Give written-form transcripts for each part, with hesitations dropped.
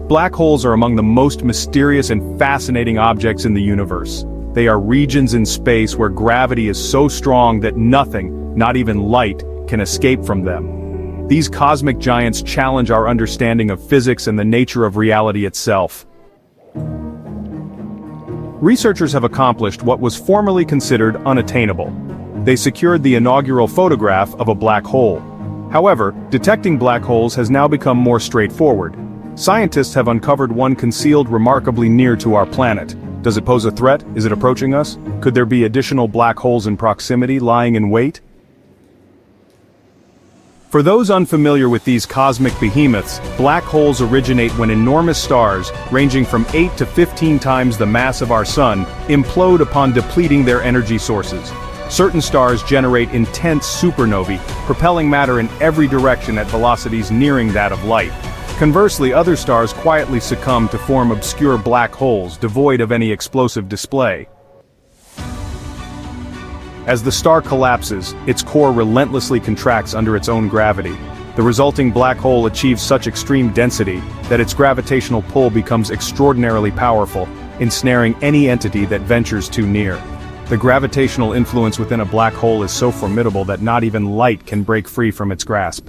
Black holes are among the most mysterious and fascinating objects in the universe. They are regions in space where gravity is so strong that nothing, not even light, can escape from them. These cosmic giants challenge our understanding of physics and the nature of reality itself. Researchers have accomplished what was formerly considered unattainable. They secured the inaugural photograph of a black hole. However, detecting black holes has now become more straightforward. Scientists have uncovered one concealed remarkably near to our planet. Does it pose a threat? Is it approaching us? Could there be additional black holes in proximity, lying in wait? For those unfamiliar with these cosmic behemoths, black holes originate when enormous stars, ranging from 8 to 15 times the mass of our Sun, implode upon depleting their energy sources. Certain stars generate intense supernovae, propelling matter in every direction at velocities nearing that of light. Conversely, other stars quietly succumb to form obscure black holes, devoid of any explosive display. As the star collapses, its core relentlessly contracts under its own gravity. The resulting black hole achieves such extreme density that its gravitational pull becomes extraordinarily powerful, ensnaring any entity that ventures too near. The gravitational influence within a black hole is so formidable that not even light can break free from its grasp.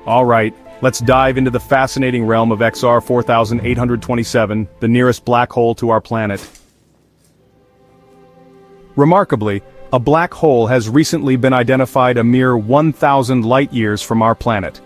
Alright, let's dive into the fascinating realm of XR 4827, the nearest black hole to our planet. Remarkably, a black hole has recently been identified a mere 1,000 light-years from our planet.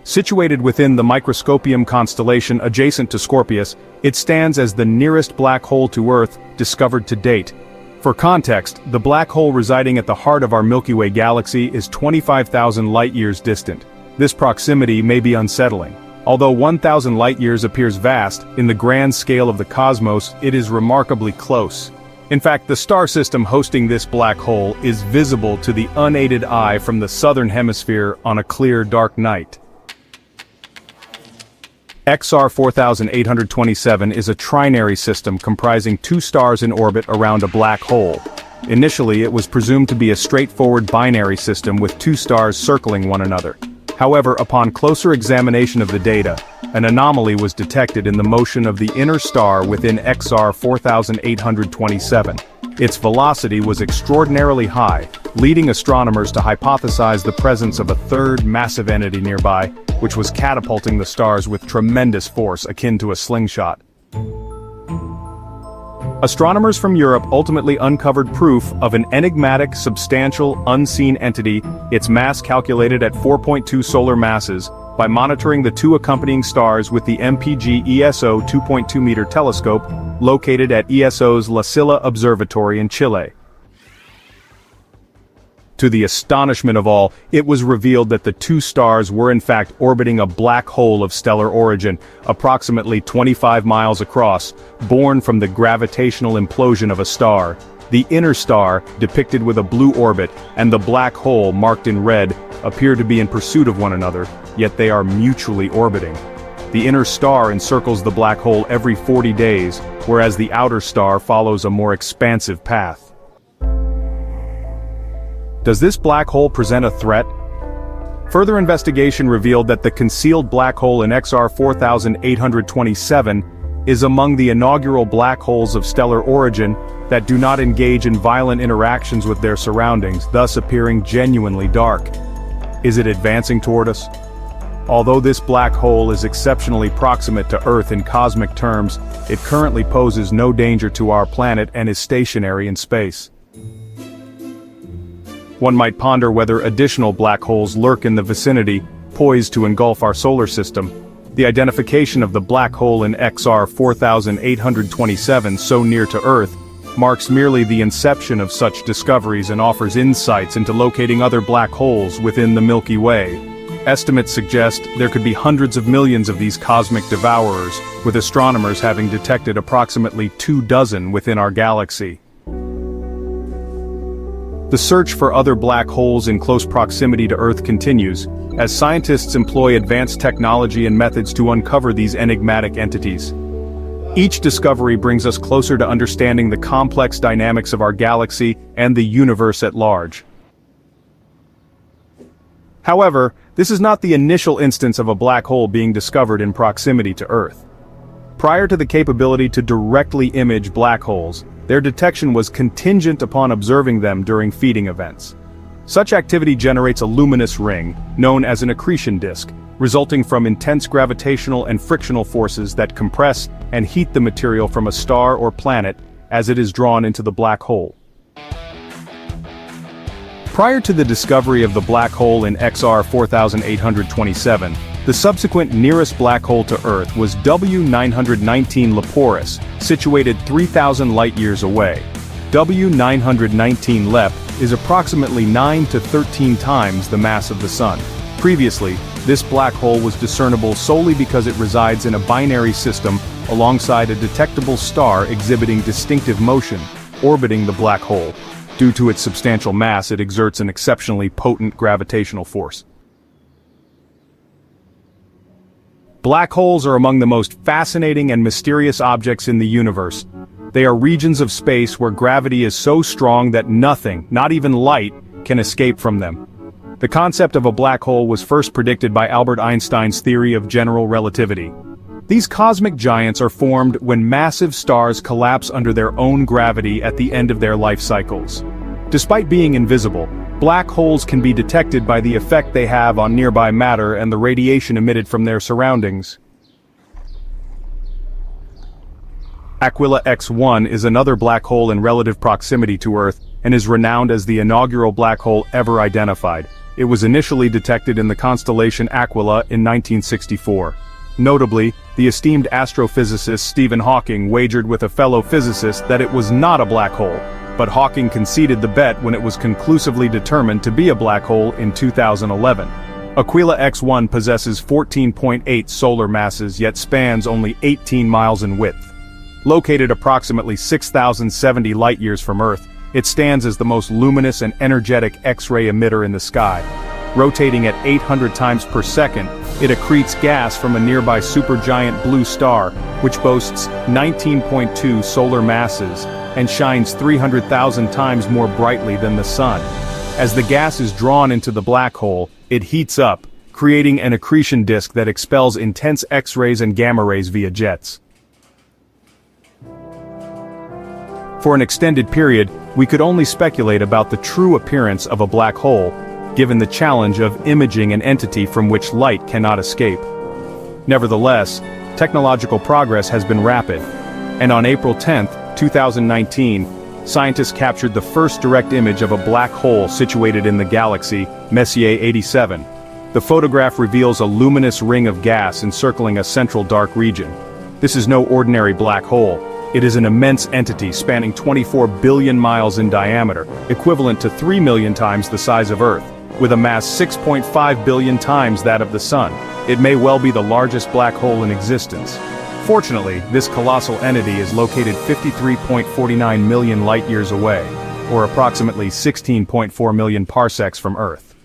Situated within the Microscopium constellation adjacent to Scorpius, it stands as the nearest black hole to Earth discovered to date. For context, the black hole residing at the heart of our Milky Way galaxy is 25,000 light-years distant. This proximity may be unsettling. Although 1,000 light-years appears vast, in the grand scale of the cosmos, it is remarkably close. In fact, the star system hosting this black hole is visible to the unaided eye from the southern hemisphere on a clear, dark night. XR 4827 is a trinary system comprising two stars in orbit around a black hole. Initially, it was presumed to be a straightforward binary system with two stars circling one another. However, upon closer examination of the data, an anomaly was detected in the motion of the inner star within XR 4827. Its velocity was extraordinarily high, leading astronomers to hypothesize the presence of a third massive entity nearby, which was catapulting the stars with tremendous force akin to a slingshot. Astronomers from Europe ultimately uncovered proof of an enigmatic, substantial, unseen entity, its mass calculated at 4.2 solar masses, by monitoring the two accompanying stars with the MPG ESO 2.2-meter telescope located at ESO's La Silla Observatory in Chile. To the astonishment of all, it was revealed that the two stars were in fact orbiting a black hole of stellar origin, approximately 25 miles across, born from the gravitational implosion of a star. The inner star, depicted with a blue orbit, and the black hole, marked in red, appear to be in pursuit of one another, yet they are mutually orbiting. The inner star encircles the black hole every 40 days, whereas the outer star follows a more expansive path. Does this black hole present a threat? Further investigation revealed that the concealed black hole in XR 4827 is among the inaugural black holes of stellar origin that do not engage in violent interactions with their surroundings, thus appearing genuinely dark. Is it advancing toward us? Although this black hole is exceptionally proximate to Earth in cosmic terms, it currently poses no danger to our planet and is stationary in space. One might ponder whether additional black holes lurk in the vicinity, poised to engulf our solar system. The identification of the black hole in XR 4827 so near to Earth marks merely the inception of such discoveries and offers insights into locating other black holes within the Milky Way. Estimates suggest there could be hundreds of millions of these cosmic devourers, with astronomers having detected approximately 24 within our galaxy. The search for other black holes in close proximity to Earth continues, as scientists employ advanced technology and methods to uncover these enigmatic entities. Each discovery brings us closer to understanding the complex dynamics of our galaxy and the universe at large. However, this is not the initial instance of a black hole being discovered in proximity to Earth. Prior to the capability to directly image black holes, their detection was contingent upon observing them during feeding events. Such activity generates a luminous ring, known as an accretion disk, resulting from intense gravitational and frictional forces that compress and heat the material from a star or planet as it is drawn into the black hole. Prior to the discovery of the black hole in XR 4827, the subsequent nearest black hole to Earth was W919 Leporis, situated 3,000 light-years away. W919 Lep is approximately 9 to 13 times the mass of the Sun. Previously, this black hole was discernible solely because it resides in a binary system alongside a detectable star exhibiting distinctive motion, orbiting the black hole. Due to its substantial mass, it exerts an exceptionally potent gravitational force. Black holes are among the most fascinating and mysterious objects in the universe. They are regions of space where gravity is so strong that nothing, not even light, can escape from them. The concept of a black hole was first predicted by Albert Einstein's theory of general relativity. These cosmic giants are formed when massive stars collapse under their own gravity at the end of their life cycles. Despite being invisible, black holes can be detected by the effect they have on nearby matter and the radiation emitted from their surroundings. Aquila X2 is another black hole in relative proximity to Earth and is renowned as the inaugural black hole ever identified. It was initially detected in the constellation Aquila in 1964. Notably, the esteemed astrophysicist Stephen Hawking wagered with a fellow physicist that it was not a black hole, but Hawking conceded the bet when it was conclusively determined to be a black hole in 2011. Aquila X2 possesses 14.8 solar masses yet spans only 18 miles in width. Located approximately 6,070 light-years from Earth, it stands as the most luminous and energetic X-ray emitter in the sky. Rotating at 800 times per second, it accretes gas from a nearby supergiant blue star, which boasts 19.2 solar masses and shines 300,000 times more brightly than the Sun. As the gas is drawn into the black hole, it heats up, creating an accretion disk that expels intense X-rays and gamma rays via jets. For an extended period, we could only speculate about the true appearance of a black hole, given the challenge of imaging an entity from which light cannot escape. Nevertheless, technological progress has been rapid, and on April 10, 2019, scientists captured the first direct image of a black hole situated in the galaxy Messier 87. The photograph reveals a luminous ring of gas encircling a central dark region. This is no ordinary black hole. It is an immense entity spanning 24 billion miles in diameter, equivalent to 3 million times the size of Earth, with a mass 6.5 billion times that of the Sun. It may well be the largest black hole in existence. Fortunately, this colossal entity is located 53.49 million light-years away, or approximately 16.4 million parsecs from Earth.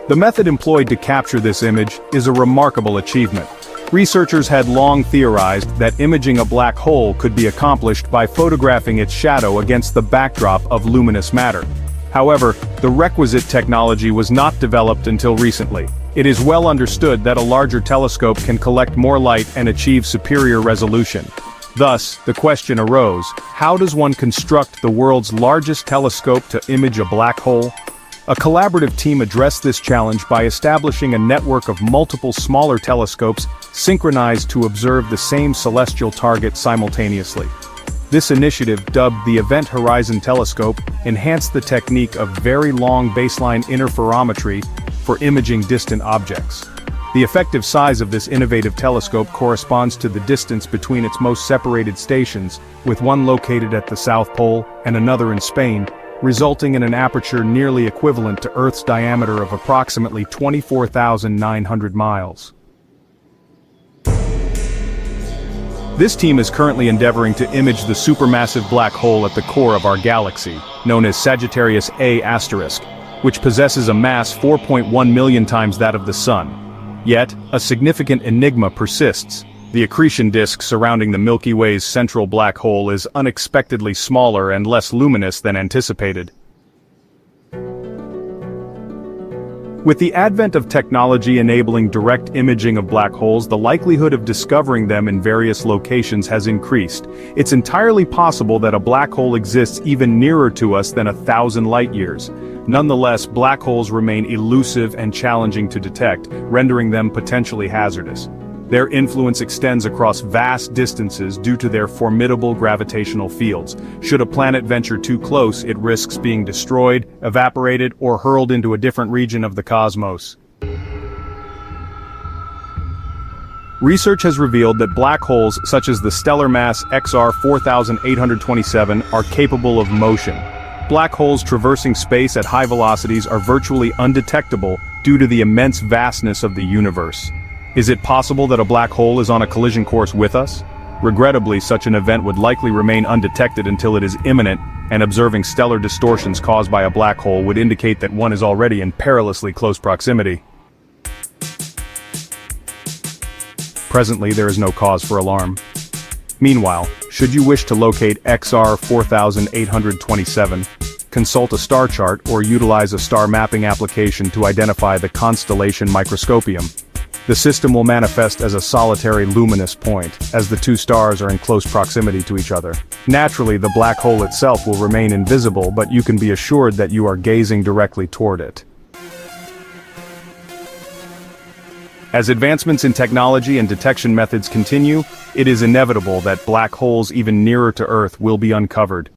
The method employed to capture this image is a remarkable achievement. Researchers had long theorized that imaging a black hole could be accomplished by photographing its shadow against the backdrop of luminous matter. However, the requisite technology was not developed until recently. It is well understood that a larger telescope can collect more light and achieve superior resolution. Thus, the question arose, how does one construct the world's largest telescope to image a black hole? A collaborative team addressed this challenge by establishing a network of multiple smaller telescopes synchronized to observe the same celestial target simultaneously. This initiative, dubbed the Event Horizon Telescope, enhanced the technique of very long baseline interferometry for imaging distant objects. The effective size of this innovative telescope corresponds to the distance between its most separated stations, with one located at the South Pole and another in Spain, resulting in an aperture nearly equivalent to Earth's diameter of approximately 24,900 miles. This team is currently endeavoring to image the supermassive black hole at the core of our galaxy, known as Sagittarius A*, which possesses a mass 4.1 million times that of the Sun. Yet, a significant enigma persists. The accretion disk surrounding the Milky Way's central black hole is unexpectedly smaller and less luminous than anticipated. With the advent of technology enabling direct imaging of black holes, the likelihood of discovering them in various locations has increased. It's entirely possible that a black hole exists even nearer to us than 1,000 light-years. Nonetheless, black holes remain elusive and challenging to detect, rendering them potentially hazardous. Their influence extends across vast distances due to their formidable gravitational fields. Should a planet venture too close, it risks being destroyed, evaporated, or hurled into a different region of the cosmos. Research has revealed that black holes such as the stellar mass XR 4827 are capable of motion. Black holes traversing space at high velocities are virtually undetectable due to the immense vastness of the universe. Is it possible that a black hole is on a collision course with us? Regrettably, such an event would likely remain undetected until it is imminent, and observing stellar distortions caused by a black hole would indicate that one is already in perilously close proximity. Presently, there is no cause for alarm. Meanwhile, should you wish to locate XR 4827, consult a star chart or utilize a star mapping application to identify the constellation microscopium. The system will manifest as a solitary luminous point, as the two stars are in close proximity to each other. Naturally, the black hole itself will remain invisible, but you can be assured that you are gazing directly toward it. As advancements in technology and detection methods continue, it is inevitable that black holes even nearer to Earth will be uncovered.